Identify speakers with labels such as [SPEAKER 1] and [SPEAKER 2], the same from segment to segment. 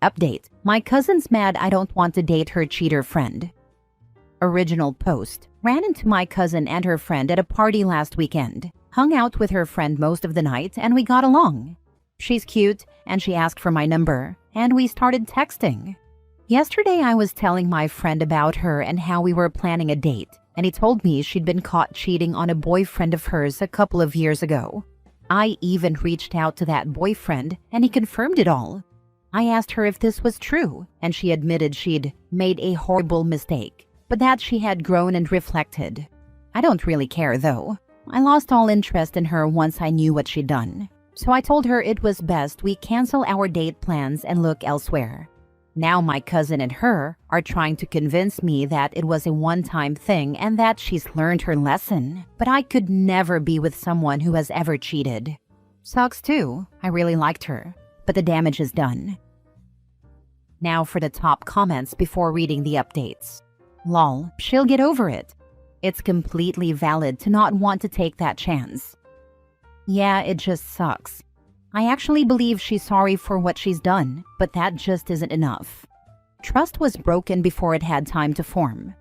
[SPEAKER 1] Update. My cousin's mad I don't want to date her cheater friend. Original post. Ran into my cousin and her friend at a party last weekend. Hung out with her friend most of the night and we got along. She's cute and she asked for my number and we started texting. Yesterday I was telling my friend about her and how we were planning a date, and he told me she'd been caught cheating on a boyfriend of hers a couple of years ago. I even reached out to that boyfriend and he confirmed it all. I asked her if this was true and she admitted she'd made a horrible mistake, but that she had grown and reflected. I don't really care though. I lost all interest in her once I knew what she'd done. So I told her it was best we cancel our date plans and look elsewhere. Now my cousin and her are trying to convince me that it was a one-time thing and that she's learned her lesson. But I could never be with someone who has ever cheated. Sucks too. I really liked her. But the damage is done. Now for the top comments before reading the updates. Lol, she'll get over it. It's completely valid to not want to take that chance. Yeah, it just sucks. I actually believe she's sorry for what she's done, but that just isn't enough. Trust was broken before it had time to form.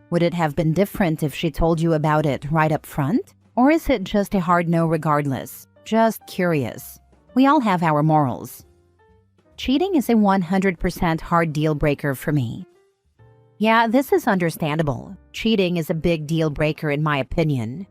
[SPEAKER 1] Would it have been different if she told you about it right up front? Or is it just a hard no regardless? Just curious. We all have our morals. Cheating is a 100% hard deal breaker for me. Yeah, this is understandable. Cheating is a big deal breaker in my opinion.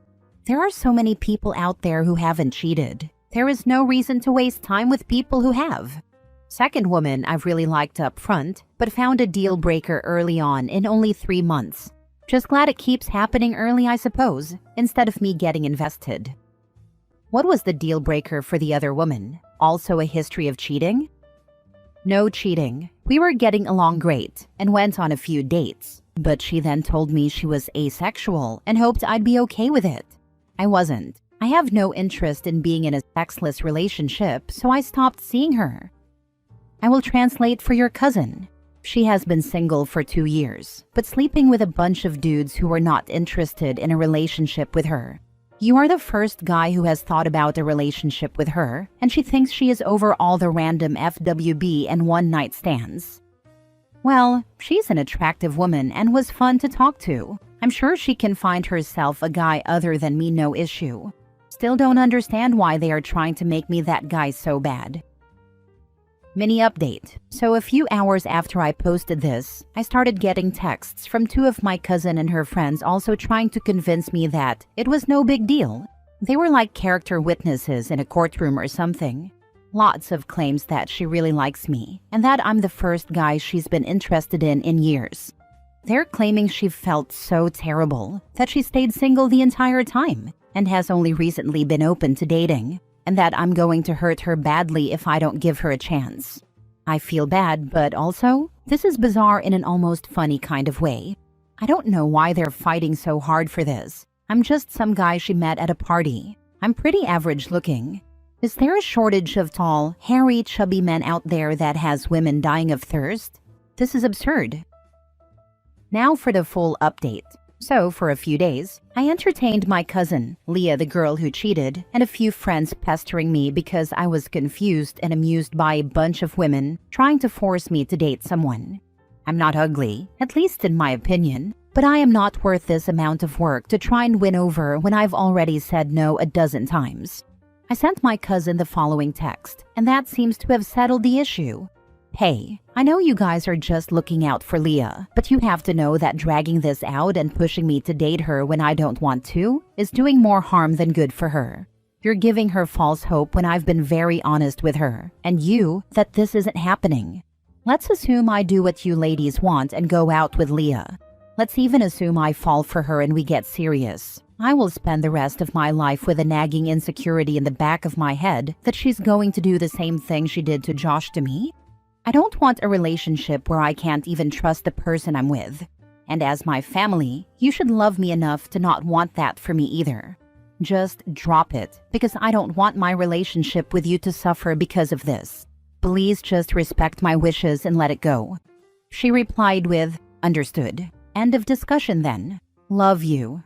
[SPEAKER 1] There are so many people out there who haven't cheated. There is no reason to waste time with people who have. Second woman I've really liked up front, but found a deal breaker early on in only 3 months. Just glad it keeps happening early, I suppose, instead of me getting invested. What was the deal breaker for the other woman? Also a history of cheating? No cheating. We were getting along great and went on a few dates, but she then told me she was asexual and hoped I'd be okay with it. I wasn't. I have no interest in being in a sexless relationship, so I stopped seeing her. I will translate for your cousin. She has been single for 2 years, but sleeping with a bunch of dudes who were not interested in a relationship with her. You are the first guy who has thought about a relationship with her, and she thinks she is over all the random FWB and one-night stands. Well, she's an attractive woman and was fun to talk to. I'm sure she can find herself a guy other than me, no issue. Still don't understand why they are trying to make me that guy so bad. Mini update. So a few hours after I posted this, I started getting texts from 2 of my cousin and her friends also trying to convince me that it was no big deal. They were like character witnesses in a courtroom or something. Lots of claims that she really likes me and that I'm the first guy she's been interested in years. They're claiming she felt so terrible that she stayed single the entire time and has only recently been open to dating, and that I'm going to hurt her badly if I don't give her a chance. I feel bad, but also, this is bizarre in an almost funny kind of way. I don't know why they're fighting so hard for this. I'm just some guy she met at a party. I'm pretty average looking. Is there a shortage of tall, hairy, chubby men out there that has women dying of thirst? This is absurd. Now for the full update. So, for a few days, I entertained my cousin, Leah the girl who cheated, and a few friends pestering me because I was confused and amused by a bunch of women trying to force me to date someone. I'm not ugly, at least in my opinion, but I am not worth this amount of work to try and win over when I've already said no a dozen times. I sent my cousin the following text, and that seems to have settled the issue. Hey, I know you guys are just looking out for Leah, but you have to know that dragging this out and pushing me to date her when I don't want to is doing more harm than good for her. You're giving her false hope when I've been very honest with her, and you, that this isn't happening. Let's assume I do what you ladies want and go out with Leah. Let's even assume I fall for her and we get serious. I will spend the rest of my life with a nagging insecurity in the back of my head that she's going to do the same thing she did to Josh to me. I don't want a relationship where I can't even trust the person I'm with. And as my family, you should love me enough to not want that for me either. Just drop it, because I don't want my relationship with you to suffer because of this. Please just respect my wishes and let it go. She replied with, understood. End of discussion then. Love you.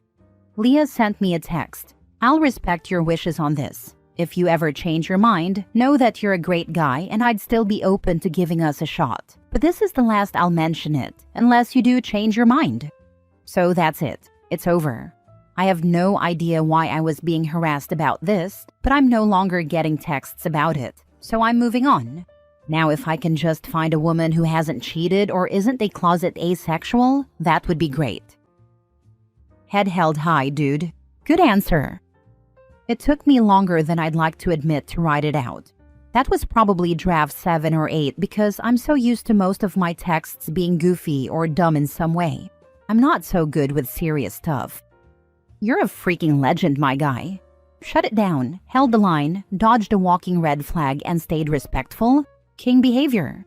[SPEAKER 1] Leah sent me a text. I'll respect your wishes on this. If you ever change your mind, know that you're a great guy and I'd still be open to giving us a shot. But this is the last I'll mention it, unless you do change your mind. So that's it. It's over. I have no idea why I was being harassed about this, but I'm no longer getting texts about it, so I'm moving on. Now if I can just find a woman who hasn't cheated or isn't a closet asexual, that would be great. Head held high, dude. Good answer. It took me longer than I'd like to admit to write it out. That was probably draft 7 or 8 because I'm so used to most of my texts being goofy or dumb in some way. I'm not so good with serious stuff. You're a freaking legend, my guy. Shut it down, held the line, dodged a walking red flag, and stayed respectful. King behavior.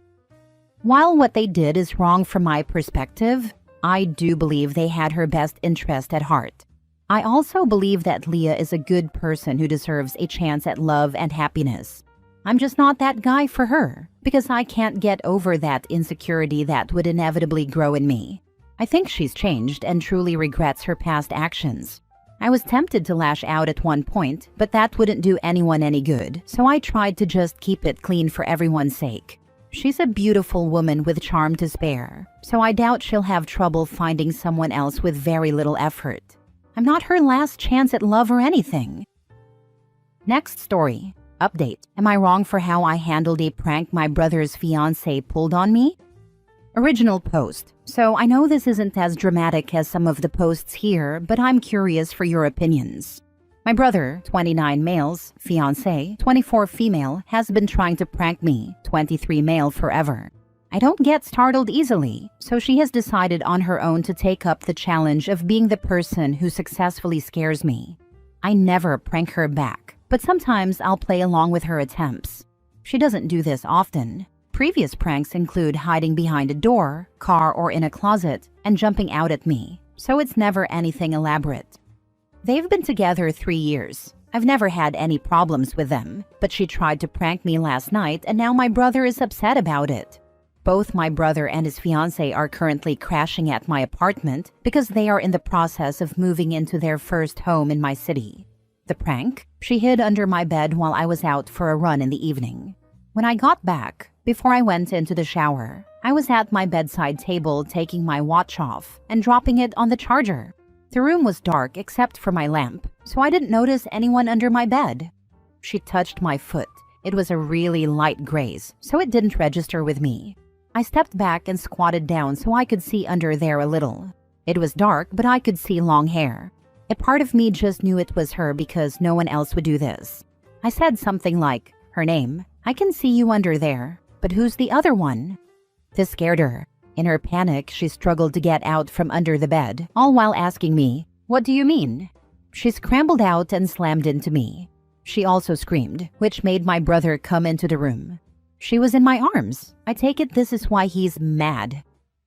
[SPEAKER 1] While what they did is wrong from my perspective, I do believe they had her best interest at heart. I also believe that Leah is a good person who deserves a chance at love and happiness. I'm just not that guy for her, because I can't get over that insecurity that would inevitably grow in me. I think she's changed and truly regrets her past actions. I was tempted to lash out at one point, but that wouldn't do anyone any good, so I tried to just keep it clean for everyone's sake. She's a beautiful woman with charm to spare, so I doubt she'll have trouble finding someone else with very little effort. I'm not her last chance at love or anything. Next story. Update. Am I wrong for how I handled a prank my brother's fiancé pulled on me? Original post. So I know this isn't as dramatic as some of the posts here, but I'm curious for your opinions. My brother, 29 males, fiancé, 24 female, has been trying to prank me, 23 male forever. I don't get startled easily, so she has decided on her own to take up the challenge of being the person who successfully scares me. I never prank her back, but sometimes I'll play along with her attempts. She doesn't do this often. Previous pranks include hiding behind a door, car, or in a closet, and jumping out at me, so it's never anything elaborate. They've been together 3 years. I've never had any problems with them, but she tried to prank me last night and now my brother is upset about it. Both my brother and his fiancée are currently crashing at my apartment because they are in the process of moving into their first home in my city. The prank? She hid under my bed while I was out for a run in the evening. When I got back, before I went into the shower, I was at my bedside table taking my watch off and dropping it on the charger. The room was dark except for my lamp, so I didn't notice anyone under my bed. She touched my foot. It was a really light graze, so it didn't register with me. I stepped back and squatted down so I could see under there a little. It was dark, but I could see long hair. A part of me just knew it was her because no one else would do this. I said something like, her name, I can see you under there, but who's the other one? This scared her. In her panic, she struggled to get out from under the bed, all while asking me, what do you mean? She scrambled out and slammed into me. She also screamed, which made my brother come into the room. She was in my arms. I take it this is why he's mad.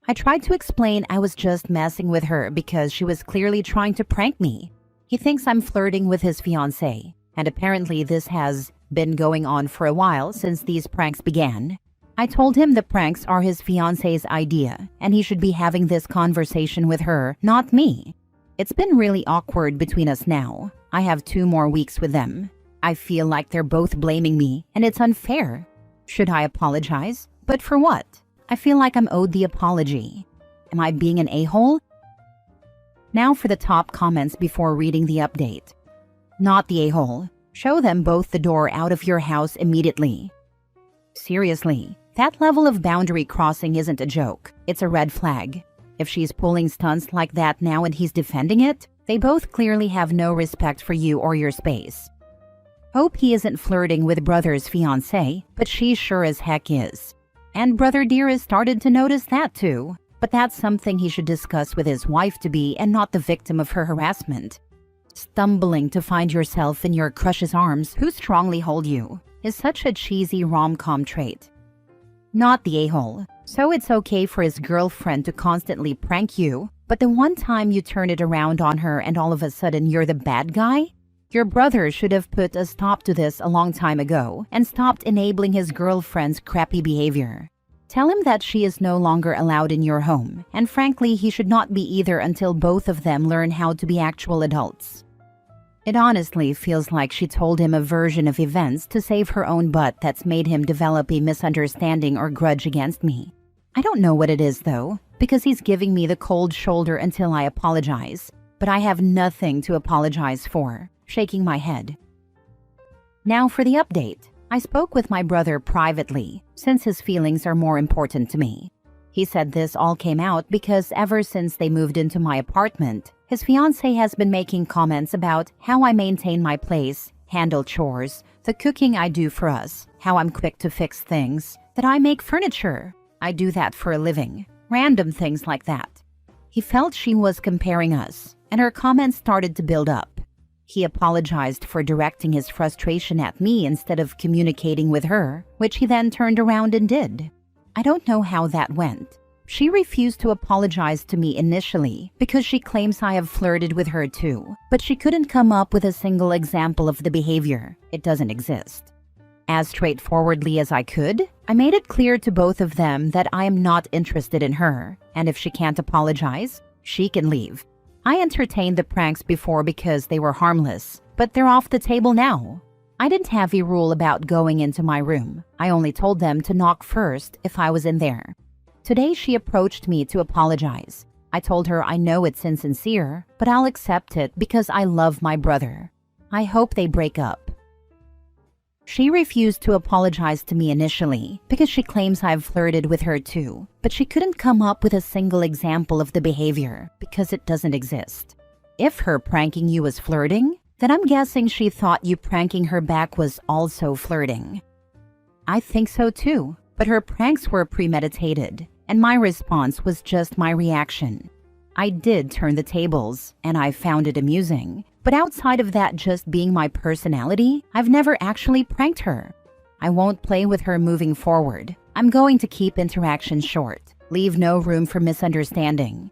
[SPEAKER 1] I tried to explain I was just messing with her because she was clearly trying to prank me. He thinks I'm flirting with his fiancée, and apparently this has been going on for a while since these pranks began. I told him the pranks are his fiancée's idea, and he should be having this conversation with her, not me. It's been really awkward between us now. I have 2 more weeks with them. I feel like they're both blaming me, and it's unfair. Should I apologize? But for what? I feel like I'm owed the apology. Am I being an a-hole? Now for the top comments before reading the update. Not the a-hole. Show them both the door out of your house immediately. Seriously, that level of boundary crossing isn't a joke. It's a red flag. If she's pulling stunts like that now and he's defending it, they both clearly have no respect for you or your space. Hope he isn't flirting with brother's fiancée, but she sure as heck is. And brother dear has started to notice that too. But that's something he should discuss with his wife-to-be and not the victim of her harassment. Stumbling to find yourself in your crush's arms who strongly hold you is such a cheesy rom-com trait. Not the a-hole. So it's okay for his girlfriend to constantly prank you, but the one time you turn it around on her and all of a sudden you're the bad guy? Your brother should have put a stop to this a long time ago and stopped enabling his girlfriend's crappy behavior. Tell him that she is no longer allowed in your home, and frankly, he should not be either until both of them learn how to be actual adults. It honestly feels like she told him a version of events to save her own butt that's made him develop a misunderstanding or grudge against me. I don't know what it is though, because he's giving me the cold shoulder until I apologize. But I have nothing to apologize for, shaking my head. Now for the update. I spoke with my brother privately, since his feelings are more important to me. He said this all came out because ever since they moved into my apartment, his fiancée has been making comments about how I maintain my place, handle chores, the cooking I do for us, how I'm quick to fix things, that I make furniture. I do that for a living. Random things like that. He felt she was comparing us, and her comments started to build up. He apologized for directing his frustration at me instead of communicating with her, which he then turned around and did. I don't know how that went. She refused to apologize to me initially because she claims I have flirted with her too, but she couldn't come up with a single example of the behavior. It doesn't exist. As straightforwardly as I could, I made it clear to both of them that I am not interested in her, and if she can't apologize, she can leave. I entertained the pranks before because they were harmless, but they're off the table now. I didn't have a rule about going into my room. I only told them to knock first if I was in there. Today she approached me to apologize. I told her I know it's insincere, but I'll accept it because I love my brother. I hope they break up. She refused to apologize to me initially because she claims I've flirted with her too, but she couldn't come up with a single example of the behavior because it doesn't exist. If her pranking you was flirting, then I'm guessing she thought you pranking her back was also flirting. I think so too, but her pranks were premeditated, and my response was just my reaction. I did turn the tables, and I found it amusing. But outside of that just being my personality, I've never actually pranked her. I won't play with her moving forward. I'm going to keep interactions short, leave no room for misunderstanding.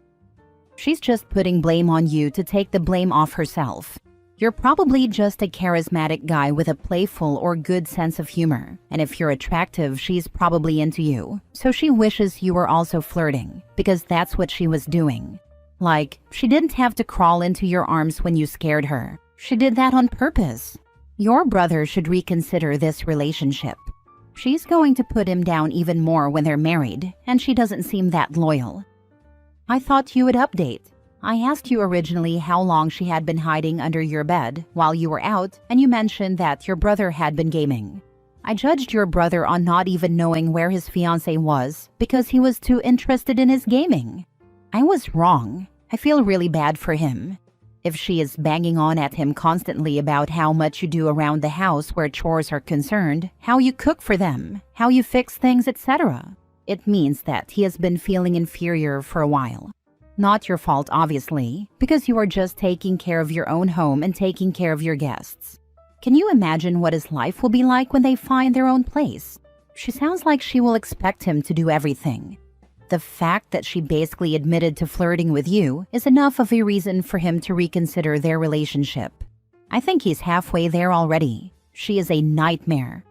[SPEAKER 1] She's just putting blame on you to take the blame off herself. You're probably just a charismatic guy with a playful or good sense of humor, and if you're attractive, she's probably into you. So she wishes you were also flirting, because that's what she was doing. Like, she didn't have to crawl into your arms when you scared her. She did that on purpose. Your brother should reconsider this relationship. She's going to put him down even more when they're married, and she doesn't seem that loyal. I thought you would update. I asked you originally how long she had been hiding under your bed while you were out, and you mentioned that your brother had been gaming. I judged your brother on not even knowing where his fiancée was because he was too interested in his gaming. I was wrong. I feel really bad for him. If she is banging on at him constantly about how much you do around the house where chores are concerned, how you cook for them, how you fix things, etc., it means that he has been feeling inferior for a while. Not your fault, obviously, because you are just taking care of your own home and taking care of your guests. Can you imagine what his life will be like when they find their own place? She sounds like she will expect him to do everything. The fact that she basically admitted to flirting with you is enough of a reason for him to reconsider their relationship. I think he's halfway there already. She is a nightmare.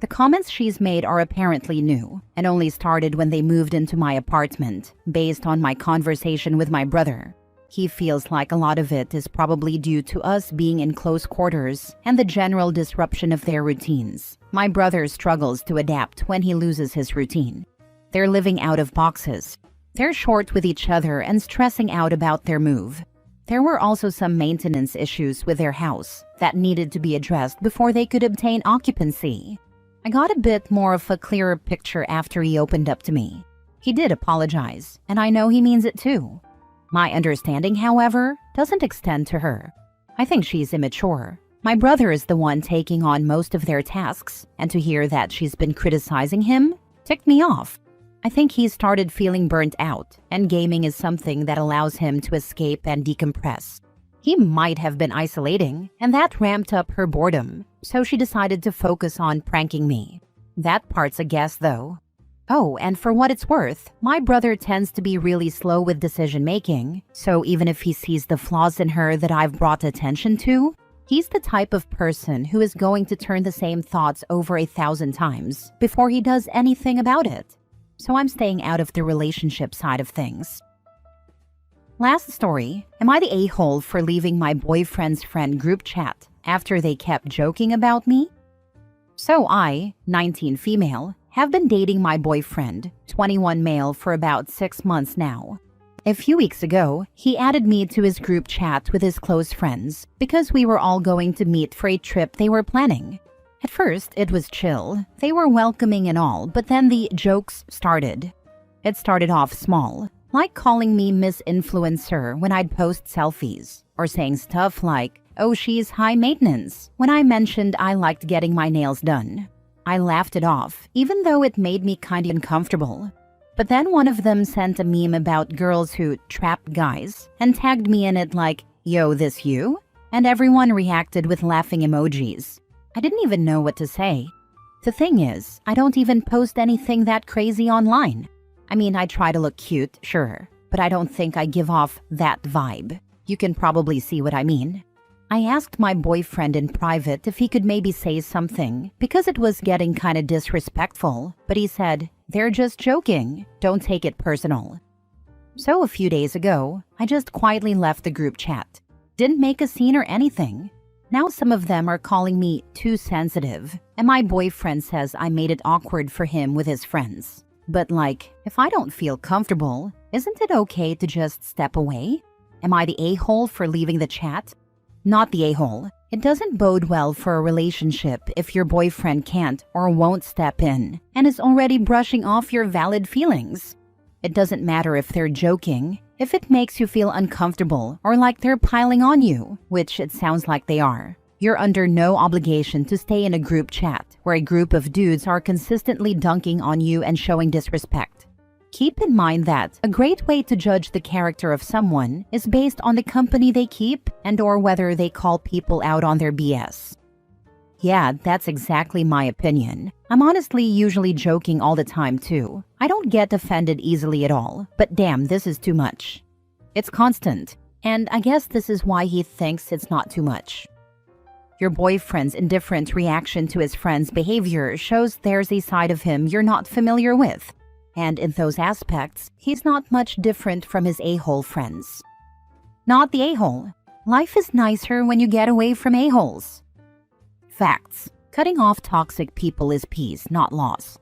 [SPEAKER 1] The comments she's made are apparently new and only started when they moved into my apartment, based on my conversation with my brother. He feels like a lot of it is probably due to us being in close quarters and the general disruption of their routines. My brother struggles to adapt when he loses his routine. They're living out of boxes. They're short with each other and stressing out about their move. There were also some maintenance issues with their house that needed to be addressed before they could obtain occupancy. I got a bit more of a clearer picture after he opened up to me. He did apologize, and I know he means it too. My understanding, however, doesn't extend to her. I think she's immature. My brother is the one taking on most of their tasks, and to hear that she's been criticizing him ticked me off. I think he's started feeling burnt out, and gaming is something that allows him to escape and decompress. He might have been isolating, and that ramped up her boredom, so she decided to focus on pranking me. That part's a guess, though. Oh, and for what it's worth, my brother tends to be really slow with decision-making, so even if he sees the flaws in her that I've brought attention to, he's the type of person who is going to turn the same thoughts over 1,000 times before he does anything about it. So I'm staying out of the relationship side of things. Last story. Am I the a-hole for leaving my boyfriend's friend group chat after they kept joking about me? So I, 19 female, have been dating my boyfriend, 21 male, for about 6 months now. A few weeks ago, he added me to his group chat with his close friends because we were all going to meet for a trip they were planning. At first, it was chill. They were welcoming and all, but then the jokes started. It started off small, like calling me Miss Influencer when I'd post selfies, or saying stuff like, "Oh, she's high maintenance," when I mentioned I liked getting my nails done. I laughed it off, even though it made me kinda uncomfortable. But then one of them sent a meme about girls who trap guys and tagged me in it like, "Yo, this you?" And everyone reacted with laughing emojis. I didn't even know what to say. The thing is, I don't even post anything that crazy online. I mean, I try to look cute, sure, but I don't think I give off that vibe. You can probably see what I mean. I asked my boyfriend in private if he could maybe say something because it was getting kinda disrespectful, but he said, "They're just joking, don't take it personal." So a few days ago, I just quietly left the group chat. Didn't make a scene or anything. Now some of them are calling me too sensitive, and my boyfriend says I made it awkward for him with his friends. But like, if I don't feel comfortable, isn't it okay to just step away? Am I the a-hole for leaving the chat? Not the a-hole. It doesn't bode well for a relationship if your boyfriend can't or won't step in and is already brushing off your valid feelings. It doesn't matter if they're joking, if it makes you feel uncomfortable or like they're piling on you, which it sounds like they are. You're under no obligation to stay in a group chat where a group of dudes are consistently dunking on you and showing disrespect. Keep in mind that a great way to judge the character of someone is based on the company they keep and or whether they call people out on their BS. Yeah, that's exactly my opinion. I'm honestly usually joking all the time too. I don't get offended easily at all, but damn, this is too much. It's constant, and I guess this is why he thinks it's not too much. Your boyfriend's indifferent reaction to his friend's behavior shows there's a side of him you're not familiar with. And in those aspects, he's not much different from his a-hole friends. Not the a-hole. Life is nicer when you get away from a-holes. Facts. Cutting off toxic people is peace, not loss.